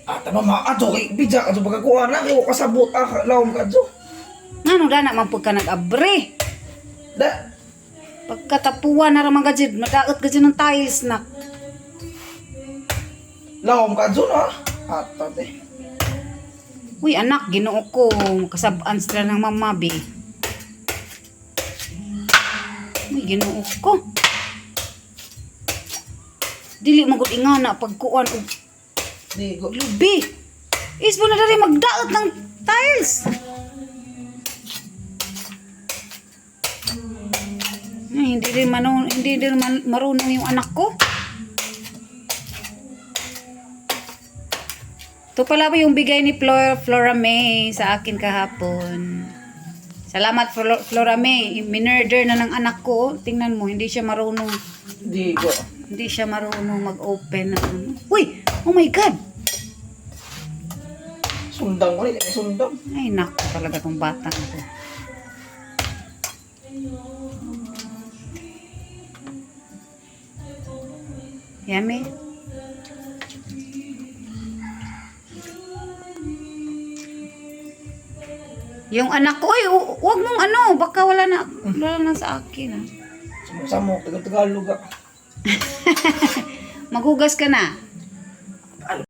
Tama ato kay bija ka pagkakuha na kay kasabot lawom ka jo. Ngano dana man pud ka nag-abre. Da Pagkatapuan na ramang gajid, madaot gajid ng tiles na. lawom ka jo na. Ato de. Uy anak, ginoo ko. Kasabaan sila ng mamabi. Uy, ginoo ko. Dili magod ingana pagkuan og Di go. lubi. Isbo na dali magdaot ng tiles. Ay, hindi din marunong yung anak ko. Ito pala ba yung bigay ni Flora May sa akin kahapon. Salamat Flora May. Minurder na ng anak ko. Tingnan mo, hindi siya marunong. Di go. Hindi siya marunong mag-open ng ano. Uy! Oh my God! Sundang ko rin, sundang. Ay, naku talaga tong bata na to. Yummy. Yung anak ko, ay, huwag mong ano, baka wala na sa akin. Samok, Tagalog ah. Maghugas ka na.